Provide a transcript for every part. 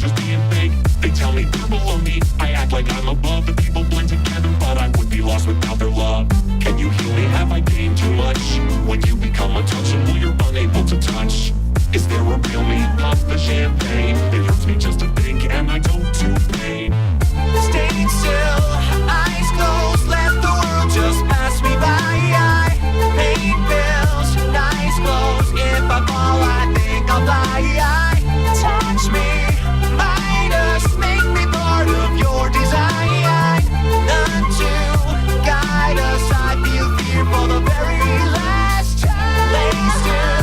just being fake. They tell me they're below me, I act like I'm above. The people blend together, but I would be lost without their love. Can you heal me? Have I gained too much? When you become untouchable, you're unable to touch. Is there a real me? Pop the champagne. It hurts me just to think, and I don't do pain. Staying still, eyes closed, let the world just pass me by. I paid bills, nice clothes. If I fall, I think I'll fly. Touch me, Midas, make me part of your design. None to guide us, I feel fear for the very last time. Lay still,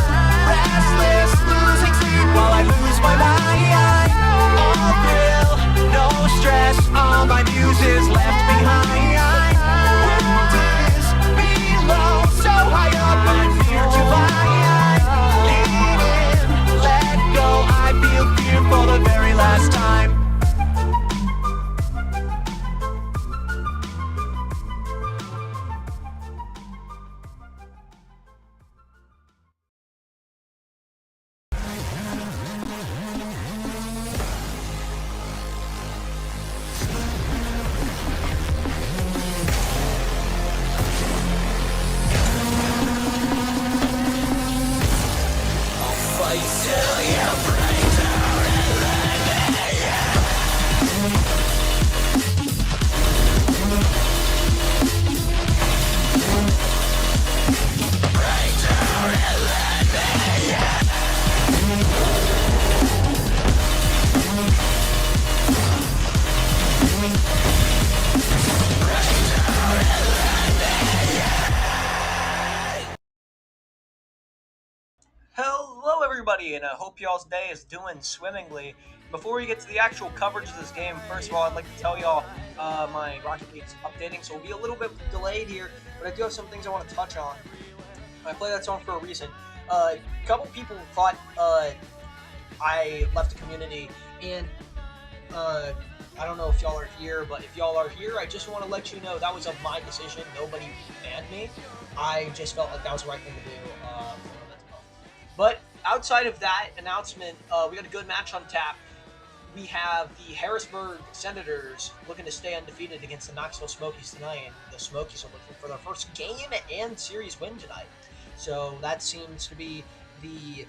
restless, losing sleep while I lose my mind. All thrill, no stress, all my muses left behind. World is below, so high up and fear to fly. Lean in, let go, I feel fear for the very last time. Hello everybody, and I hope y'all's day is doing swimmingly. Before we get to the actual coverage of this game, first of all, I'd like to tell y'all my Rocket League's updating, so we'll be a little bit delayed here, but I do have some things I want to touch on. I play that song for a reason. A couple people thought I left the community, and I don't know if y'all are here, but if y'all are here, I just want to let you know that was of my decision. Nobody banned me. I just felt like that was the right thing to do. But outside of that announcement, we got a good match on tap. We have the Harrisburg Senators looking to stay undefeated against the Knoxville Smokies tonight, and the Smokies are looking for their first game and series win tonight. So that seems to be the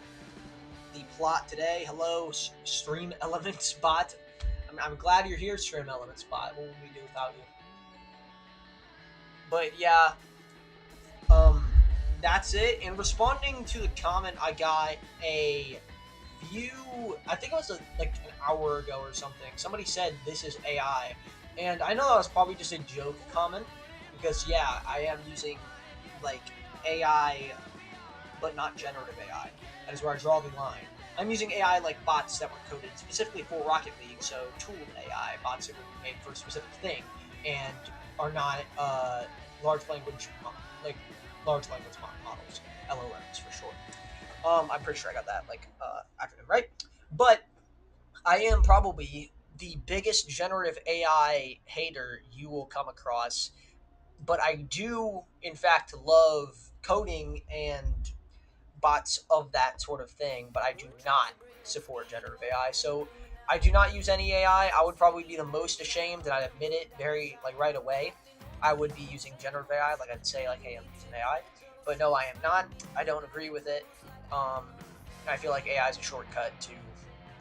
plot today. Hello, Stream Elements bot. I'm glad you're here, Stream Elements bot. What would we do without you? But yeah, that's it. And responding to the comment, I got a view, I think it was like an hour ago or something. Somebody said this is AI, and I know that was probably just a joke comment, because yeah, I am using like AI, but not generative AI. That is where I draw the line. I'm using AI like bots that were coded specifically for Rocket League, so tooled AI, bots that were made for a specific thing, and are not large language models, LLMs for short. I'm pretty sure I got that acronym right. But I am probably the biggest generative AI hater you will come across. But I do, in fact, love coding and bots of that sort of thing. But I do not support generative AI. So I do not use any AI. I would probably be the most ashamed, and I'd admit it right away. I would be using generative AI. I'd say hey, I'm using AI. But no, I am not. I don't agree with it. I feel like AI is a shortcut to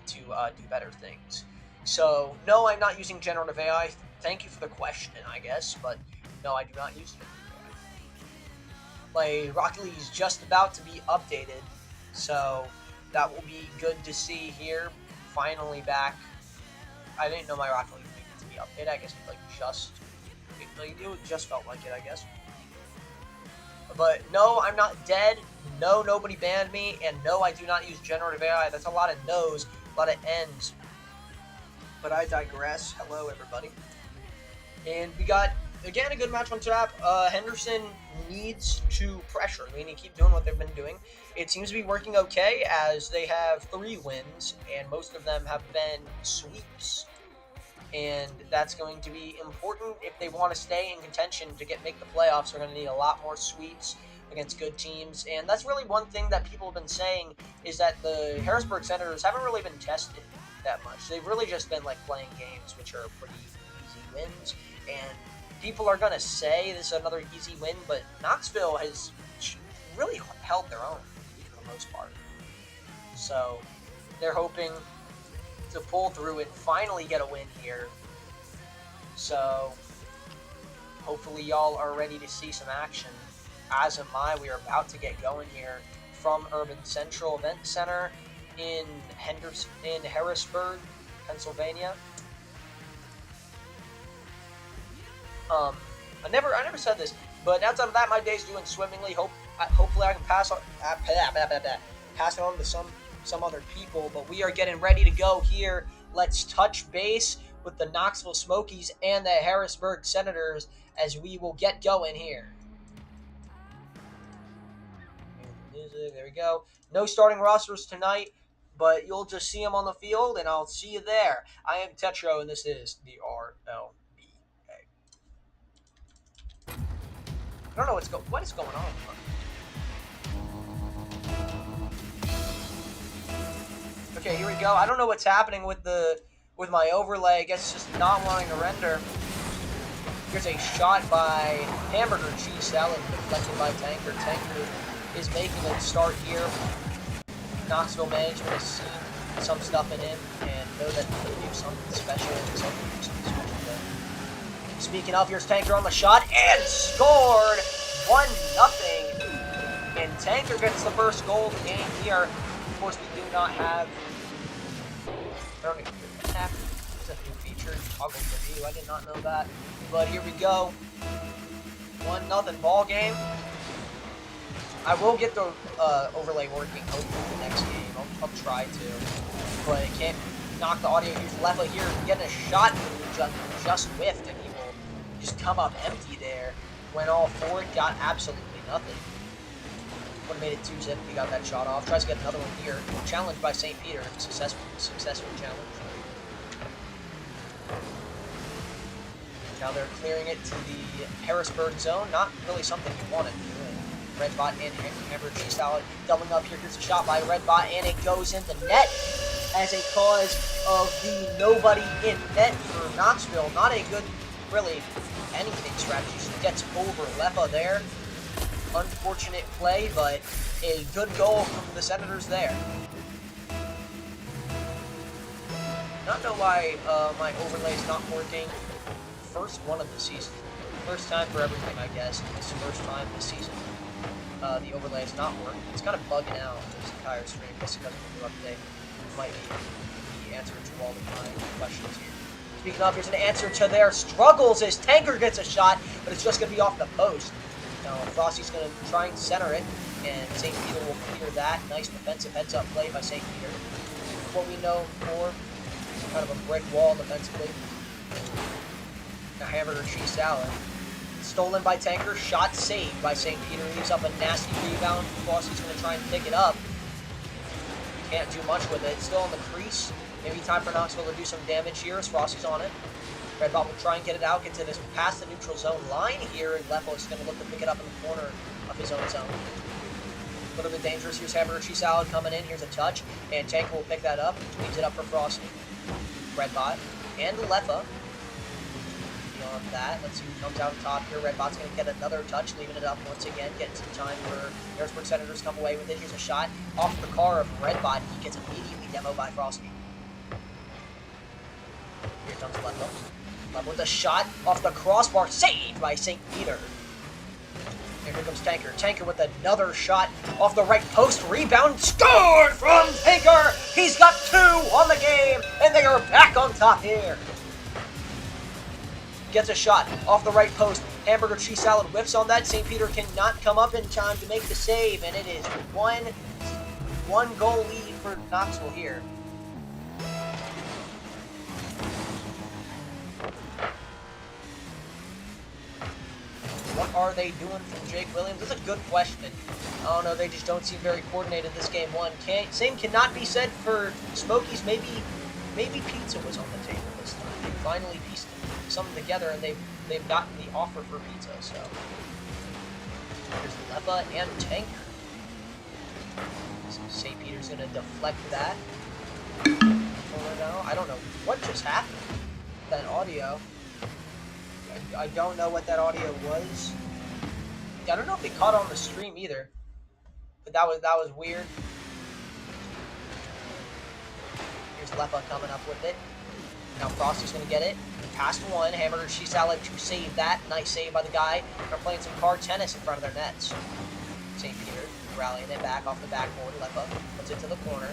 do better things. So no, I'm not using generative AI. Thank you for the question, I guess, but no, I do not use it. Rocket League is just about to be updated, so that will be good to see here. Finally back. I didn't know my Rocket League needed to be updated. I guess it just felt like it, I guess. But no, I'm not dead. No, nobody banned me. And no, I do not use generative AI. That's a lot of no's, a lot of n's. But I digress. Hello, everybody. And we got, again, a good match on tap. Henderson needs to pressure. They need to keep doing what they've been doing. It seems to be working okay, as they have 3 wins, and most of them have been sweeps. And that's going to be important if they want to stay in contention to make the playoffs. They're going to need a lot more sweeps. against good teams. And that's really one thing that people have been saying, is that the Harrisburg Senators haven't really been tested that much. They've really just been like playing games which are pretty easy wins, and people are going to say this is another easy win, but Knoxville has really held their own for the most part. So they're hoping to pull through and finally get a win here. So hopefully y'all are ready to see some action. As am I. We are about to get going here from Urban Central Event Center in Harrisburg, Pennsylvania. I never said this, but outside of that, my day's doing swimmingly. Hopefully I can pass it on to some other people. But we are getting ready to go here. Let's touch base with the Knoxville Smokies and the Harrisburg Senators as we will get going here. Music, there we go. No starting rosters tonight, but you'll just see them on the field, and I'll see you there. I am Tetro, and this is the RLBA. I don't know what is going on. Okay, here we go. I don't know what's happening with my overlay. I guess it's just not wanting to render. Here's a shot by Hamburger Cheese Salad, deflected by Tanker. Tanker is making a start here. Knoxville management has seen some stuff in him and know that he can do something special. Speaking of, here's Tanker on the shot and scored 1-0. And Tanker gets the first goal of the game here. Of course, we do not have. I don't even know what happened. It's a new feature. Toggle for view. I did not know that. But here we go. 1-0 ball game. I will get the overlay working hopefully the next game. I'll try to. But it can't knock the audio. Here's Leffa here getting a shot. Just whiffed, and he will just come up empty there. Went all forward, got absolutely nothing. Would have made it 2-zip if he got that shot off. Tries to get another one here. Challenged by St. Peter. Successful challenge. Now they're clearing it to the Harrisburg zone. Not really something you want to do. Redbot and Hamburger Cheese Salad doubling up here. Here's a shot by Redbot, and it goes in the net as a cause of the nobody in net for Knoxville. Not a good, really, anything strategy. She gets over Leffa there. Unfortunate play, but a good goal from the Senators there. Not know why my overlay is not working. First one of the season. First time for everything, I guess. It's the first time this season. The overlay is not working. It's kind of bugging out this entire stream. I guess because of the new update. Might be the answer to all of my questions here. Speaking of, here's an answer to their struggles as Tanker gets a shot, but it's just going to be off the post. Now, Frosty's going to try and center it, and St. Peter will clear that. Nice defensive heads-up play by St. Peter. What we know for kind of a brick wall defensively. Now, Hamburger Cheese Salad. Stolen by Tanker, shot saved by St. Peter. Leaves up a nasty rebound. Frosty's going to try and pick it up. Can't do much with it. Still in the crease. Maybe time for Knoxville to do some damage here as Frosty's on it. Redbot will try and get it out, get to this past the neutral zone line here, and Leffa is going to look to pick it up in the corner of his own zone. A little bit dangerous. Here's Hamburger Cheese Salad coming in. Here's a touch, and Tanker will pick that up. Leaves it up for Frosty. Redbot and Leffa. Beyond that, let's see who comes out top here. Redbot's going to get another touch, leaving it up once again, getting some time for Harrisburg Senators come away with it. Here's a shot off the car of Redbot. He gets immediately demoed by Frosty. Here comes Leffa. Leffa with a shot off the crossbar, saved by St. Peter. And here comes Tanker. Tanker with another shot off the right post. Rebound scored from Tanker. He's got 2 on the game, and they are back on top here. Gets a shot off the right post. Hamburger Cheese Salad whiffs on that. St. Peter cannot come up in time to make the save, and it is one goal lead for Knoxville here. What are they doing from Jake Williams? That's a good question. I don't know. They just don't seem very coordinated this game one. Same cannot be said for Smokies. Maybe pizza was on the table this time. They finally pieced something together, and they've gotten the offer for pizza. So Here's Lepa and Tanker. So St. Peter's going to deflect that. I don't know what just happened. That audio. I don't know what that audio was. I don't know if they caught it on the stream either. But that was weird. Here's Lepa coming up with it. Now Frosty's going to get it. Past one. Hamburger Cheese Salad to save that. Nice save by the guy. They're playing some card tennis in front of their nets. St. Peter rallying it back off the backboard. Lepa puts it to the corner.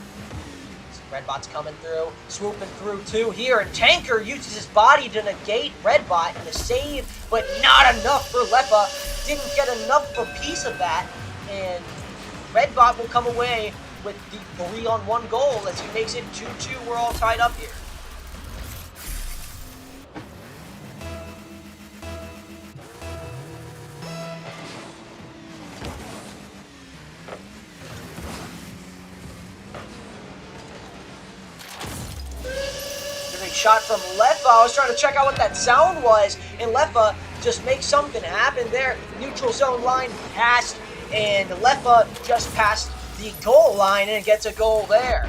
Redbot's coming through. Swooping through too here. And Tanker uses his body to negate Redbot in the save. But not enough for Lepa. Didn't get enough of a piece of that. And Redbot will come away with the 3-on-1 goal as he makes it 2-2. We're all tied up here. Shot from Lepa. I was trying to check out what that sound was, and Lepa just makes something happen there. Neutral zone line passed, and Lepa just passed the goal line and gets a goal there.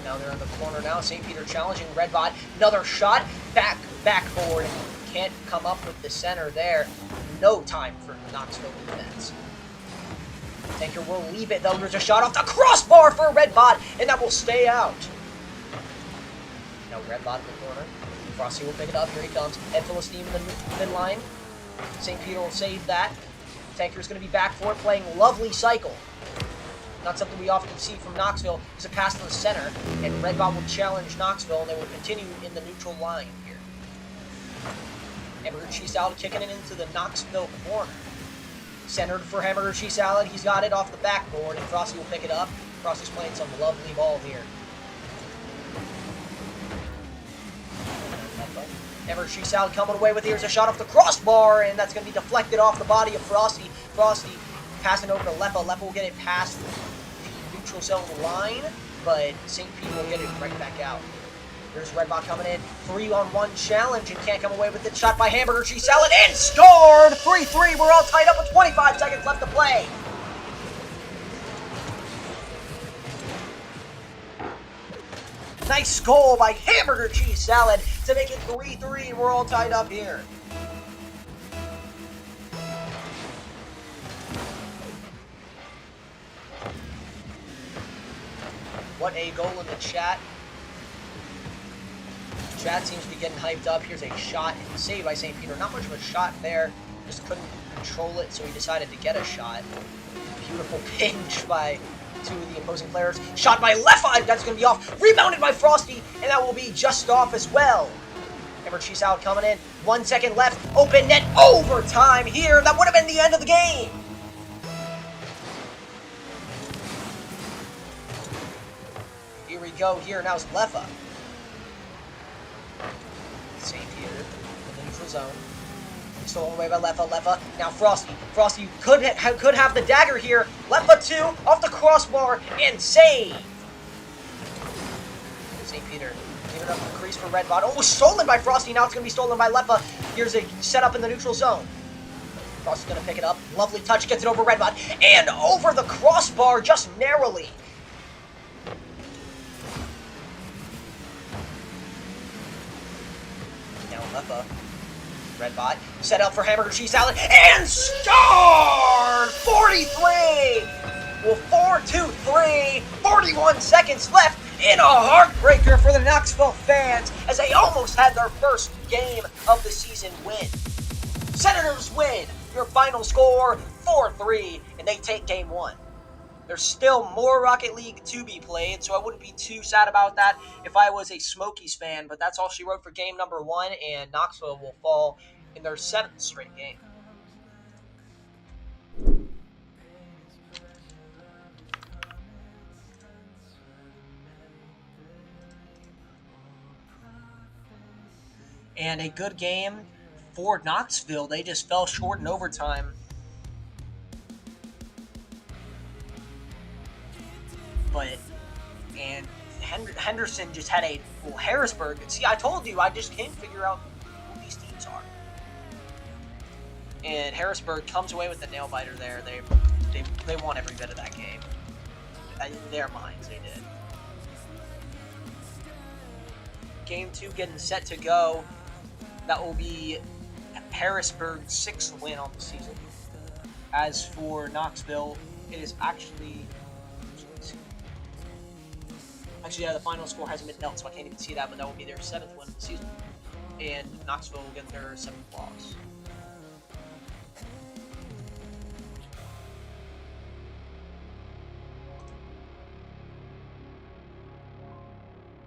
Now they're in the corner now. St. Peter challenging Redbot. Another shot. Backboard. Can't come up with the center there. No time for Knoxville defense. Tanker will leave it though. There's a shot off the crossbar for Redbot, and that will stay out. Now Redbot in the corner. Frosty will pick it up. Here he comes. Head full of steam in the midline. St. Peter will save that. Tanker's going to be back for it, playing lovely cycle. Not something we often see from Knoxville. It's a pass to the center, and Redbot will challenge Knoxville, and they will continue in the neutral line here. Hamburger Cheese Salad kicking it into the Knoxville corner. Centered for Hamburger Cheese Salad. He's got it off the backboard, and Frosty will pick it up. Frosty's playing some lovely ball here. Hamburger Cheese Salad coming away with here's a shot off the crossbar, and that's going to be deflected off the body of Frosty. Frosty passing over to Lepa. Lepa will get it past the neutral zone line, but St. Peter will get it right back out. Here's Redbot coming in. 3-on-1 challenge and can't come away with it. Shot by Hamburger Cheese Salad and scored! 3-3. We're all tied up with 25 seconds left to play. Nice goal by Hamburger Cheese Salad to make it 3-3. We're all tied up here. What a goal in the chat. Chat seems to be getting hyped up. Here's a shot and save by St. Peter. Not much of a shot there. Just couldn't control it, so he decided to get a shot. Beautiful pinch by two of the opposing players. Shot by Lepa. That's going to be off. Rebounded by Frosty, and that will be just off as well. Hamburger Cheese Salad coming in. 1 second left. Open net. Overtime here. That would have been the end of the game. Here we go. Here now is Lepa. St. Peter in the neutral zone. Stolen away by Lepa. Lepa now Frosty. Frosty could have the dagger here. Lepa 2 off the crossbar and save. St. Peter giving up the crease for Redbot. Oh, stolen by Frosty. Now it's going to be stolen by Lepa. Here's a setup in the neutral zone. Frosty's going to pick it up. Lovely touch. Gets it over Redbot and over the crossbar just narrowly. Lepa. Redbot set up for Hamburger Cheese Salad and scored! 43! Well, 4-2-3, 41 seconds left in a heartbreaker for the Knoxville fans as they almost had their first game of the season win. Senators win. Your final score, 4-3, and they take game 1. There's still more Rocket League to be played, so I wouldn't be too sad about that if I was a Smokies fan, but that's all she wrote for game number 1, and Knoxville will fall in their 7th straight game. And a good game for Knoxville. They just fell short in overtime. But and Henderson just had a Harrisburg. See, I told you, I just can't figure out who these teams are. And Harrisburg comes away with the nail biter there. They won every bit of that game. In their minds, they did. Game 2 getting set to go. That will be Harrisburg's 6th win on the season. As for Knoxville, it is actually, yeah, the final score hasn't been dealt, so I can't even see that, but that will be their 7th win of the season. And Knoxville will get their 7th loss.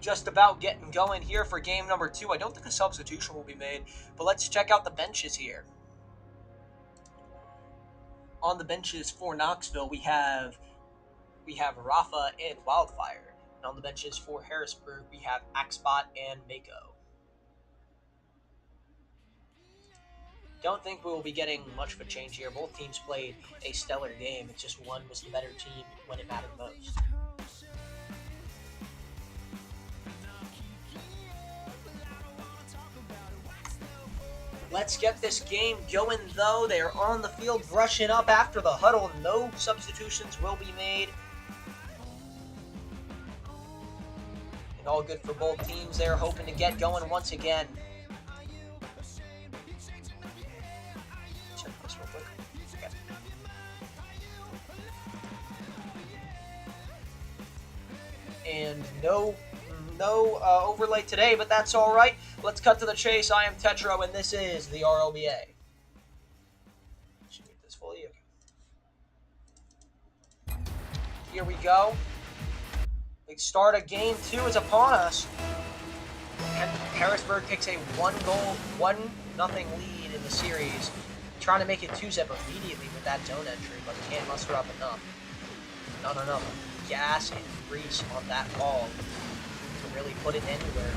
Just about getting going here for game number 2. I don't think a substitution will be made, but let's check out the benches here. On the benches for Knoxville, we have Rafa and Wildfire. And on the benches for Harrisburg, we have Axbot and Mako. Don't think we will be getting much of a change here. Both teams played a stellar game. It's just one was the better team when it mattered most. Let's get this game going, though. They are on the field brushing up after the huddle. No substitutions will be made. And all good for both teams. They're hoping to get going once again. Check this real quick. Okay. And no overlay today, but that's all right. Let's cut to the chase. I am Tetro, and this is the RLBA. Should get this fully. Okay. Here we go. The start of game 2 is upon us. Harrisburg takes a 1-0 lead in the series, trying to make it 2-zip immediately with that zone entry, but can't muster up enough. Not enough gas and grease on that ball to really put it anywhere.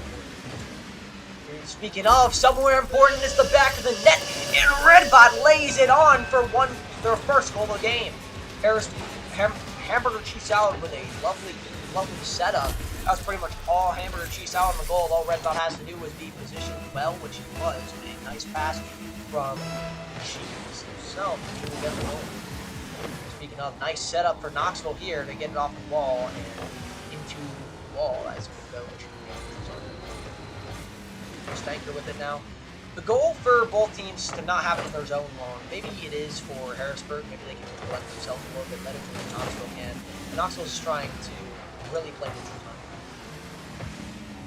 Speaking of, somewhere important is the back of the net, and Redbot lays it on for their first goal of the game. Hamburger cheese salad with a lovely setup. That was pretty much all hamburger cheese salad on the goal. All Redbot has to do was be positioned well, which he was. A nice pass from Cheese himself to get the goal. Speaking of, nice setup for Knoxville here to get it off the wall and into the wall as it would go. Stanker with it now. The goal for both teams is to not have it in their zone long. Maybe it is for Harrisburg. Maybe they can collect themselves a little bit better than Knoxville can. And Knoxville is trying to really play neutral time.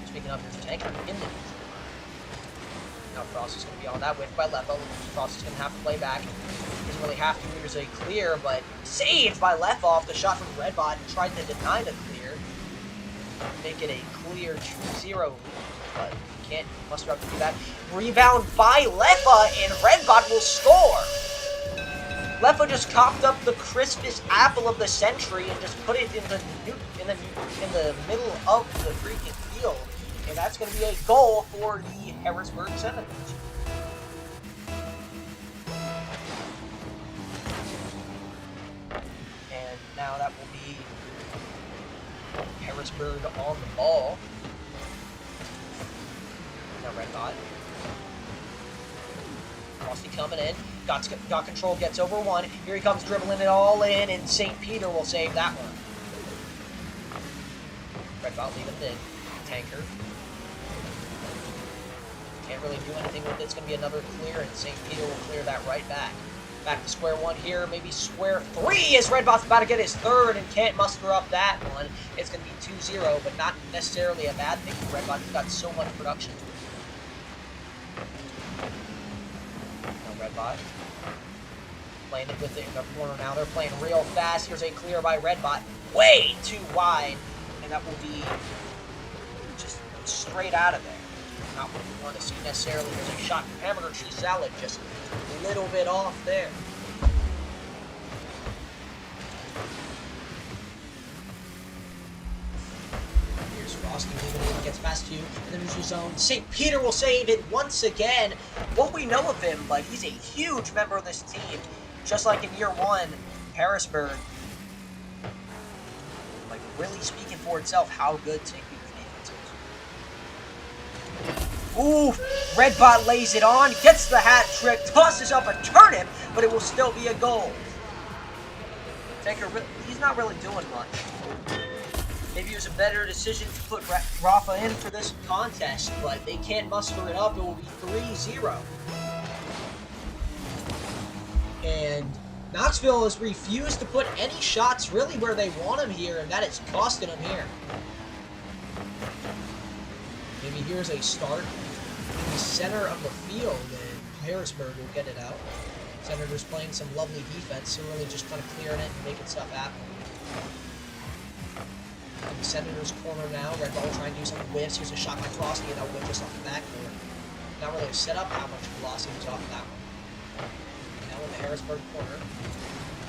Speaking of, there's a tanker in the neutral time. Now Frost is going to be on that win by Lefo. Frost is going to have to play back. Doesn't really have to. There's a clear, but saved by Lefo off the shot from Redbot and tried to deny the clear. Make it a clear 2-0 lead, but can't muster up to do that. Rebound by Leffa, and Redbot will score. Leffa just copped up the crispest apple of the century and just put it in the middle of the freaking field, and that's going to be a goal for the Harrisburg Senators. And now that will be Harrisburg on the ball. Now Redbot. Frosty coming in. Got control, gets over one. Here he comes dribbling it all in, and St. Peter will save that one. Redbot leaving the tanker. Can't really do anything with it. It's going to be another clear, and St. Peter will clear that right back. Back to square one here, maybe square 3 as Redbot's about to get his third and can't muster up that one. It's going to be 2-0, but not necessarily a bad thing for Redbot. He's got so much production. Now Redbot playing it with it in the corner now. They're playing real fast. Here's a clear by Redbot. Way too wide, and that will be just straight out of there. Not what we want to see necessarily. There's a shot from Hamburger Cheese Salad, just a little bit off there. Here's Frosty leaving it, gets past you in the neutral zone. St. Peter will save it once again. What we know of him, but he's a huge member of this team. Just like in year 1, Harrisburg. Like really speaking for itself how good St. Peter's defense is. Ooh, Redbot lays it on, gets the hat trick, tosses up a turnip, but it will still be a goal. Tanker, he's not really doing much. Maybe it was a better decision to put Rafa in for this contest, but they can't muster it up. It will be 3-0. And Knoxville has refused to put any shots really where they want them here, and that is costing them here. Maybe here's a start in the center of the field, and Harrisburg will get it out. Senators playing some lovely defense, so really just kind of clearing it and making stuff happen. In the Senators' corner now, Red Ball trying to do some whiffs. Here's a shot by Frosty, and that whiff just off the backboard. Not really a setup how much velocity was off of that one. Now in the Harrisburg corner.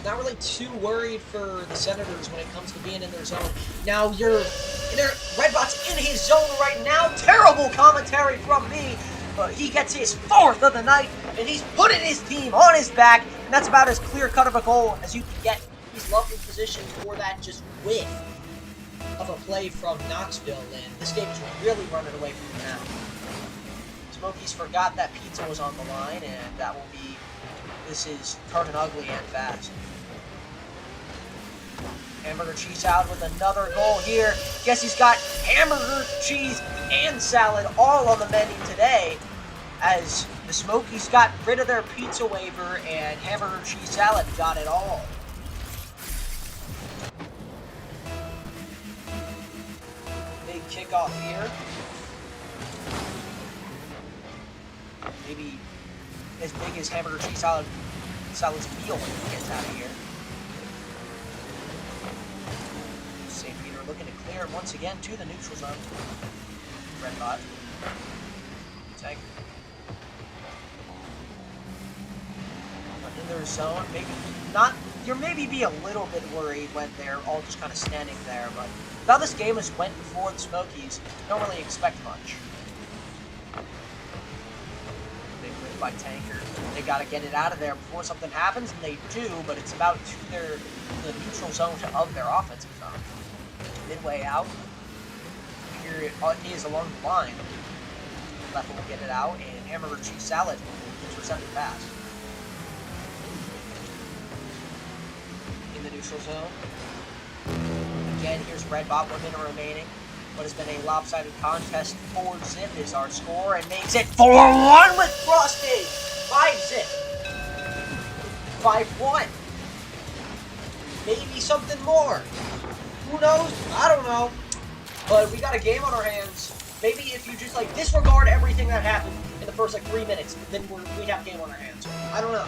Not really too worried for the Senators when it comes to being in their zone. Now Redbot's in his zone right now. Terrible commentary from me. But he gets his 4th of the night, and he's putting his team on his back, and that's about as clear-cut of a goal as you can get. He's lovely positioned for that just whiff of a play from Knoxville, and this game is really running away from him now. Smokies forgot that pizza was on the line, and this is turning ugly and fast. Hamburger cheese salad with another goal here. Guess he's got hamburger, cheese, and salad all on the menu today, as the Smokies got rid of their pizza waiver and hamburger, cheese, salad got it all. Big kickoff here. Maybe as big as hamburger, cheese, salad's meal when he gets out of here. Looking to clear once again to the neutral zone. Redbot. Tank. In their zone, maybe not. You're maybe be a little bit worried when they're all just kind of standing there, but how this game has went before the Smokies, don't really expect much. Big win by Tanker. They got to get it out of there before something happens, and they do, but it's about to the neutral zone of their offensive zone. Midway out, here it is along the line. Left will get it out, and hamburger cheese salad intercept the pass. In the neutral zone. Again, here's Redbot, 1 minute remaining. What has been a lopsided contest. 4-zip is our score, and makes it 4-1 with Frosty! 5-zip. 5-1. Maybe something more. Who knows? I don't know. But we got a game on our hands. Maybe if you just disregard everything that happened in the first 3 minutes, then we have a game on our hands. I don't know.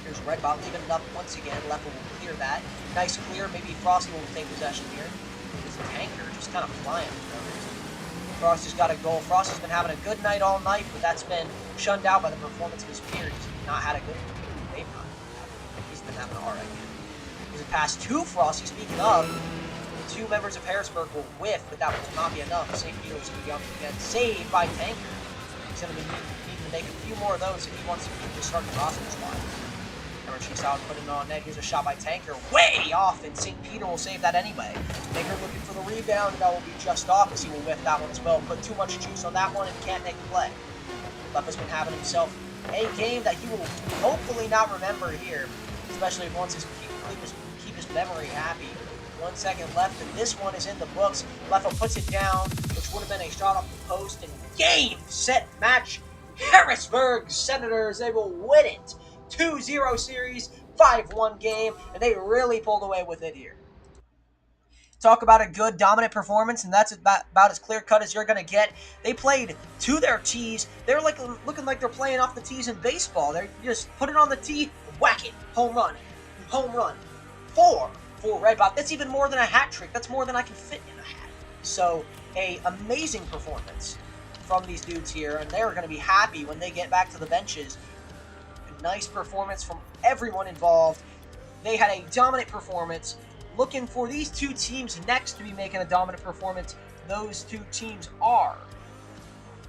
Here's Redbot leaving it up once again. Left will clear that. Nice clear. Maybe Frosty will take possession here. This Tanker just kind of flying for no reason. Frosty's got a goal. Frosty's been having a good night all night, but that's been shunned out by the performance of his peers. Not had a good. They've not. He's been having an alright game. There's a pass to Frosty. Speaking of, 2 members of Harrisburg will whiff, but that will not be enough. St. Peter's going to be up again. Saved by Tanker. He's going to be needing to make a few more of those if he wants to keep the starting roster spot. Hammer cheese out, putting it on net. Here's a shot by Tanker. Way off, and St. Peter will save that anyway. Tanker looking for the rebound, and that will be just off as he will whiff that one as well. Put too much juice on that one and can't make the play. Leffa's been having himself a game that he will hopefully not remember here, especially if he wants to keep his memory happy. 1 second left, and this one is in the books. Leffa puts it down, which would have been a shot off the post, and game, set, match. Harrisburg Senators, they will win it. 2-0 series, 5-1 game, and they really pulled away with it here. Talk about a good dominant performance, and that's about as clear-cut as you're going to get. They played to their tees. They're looking like they're playing off the tees in baseball. They're just put it on the tee, whack it, home run, home run. 4 for Redbot. That's even more than a hat trick. That's more than I can fit in a hat. So, a amazing performance from these dudes here, and they're going to be happy when they get back to the benches. A nice performance from everyone involved. They had a dominant performance. Looking for these 2 teams next to be making a dominant performance. Those 2 teams are,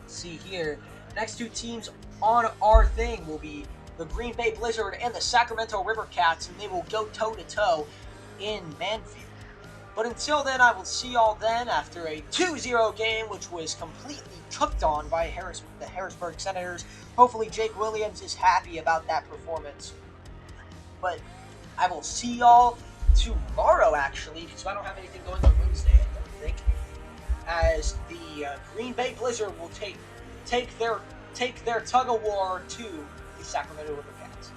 let's see here, next 2 teams on our thing will be the Green Bay Blizzard and the Sacramento River Cats, and they will go toe-to-toe in Manfield. But until then, I will see y'all then after a 2-0 game, which was completely cooked on by the Harrisburg Senators. Hopefully Jake Williams is happy about that performance. But I will see y'all tomorrow, actually, because I don't have anything going on Wednesday, I don't think. As the Green Bay Blizzard will take their tug-of-war to the Sacramento River Cats.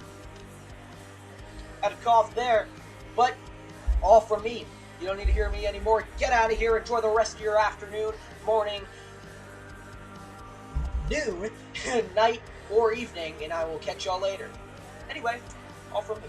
Had a cough there, but all from me. You don't need to hear me anymore. Get out of here. Enjoy the rest of your afternoon, morning, noon, night, or evening, and I will catch y'all later. Anyway, all from me.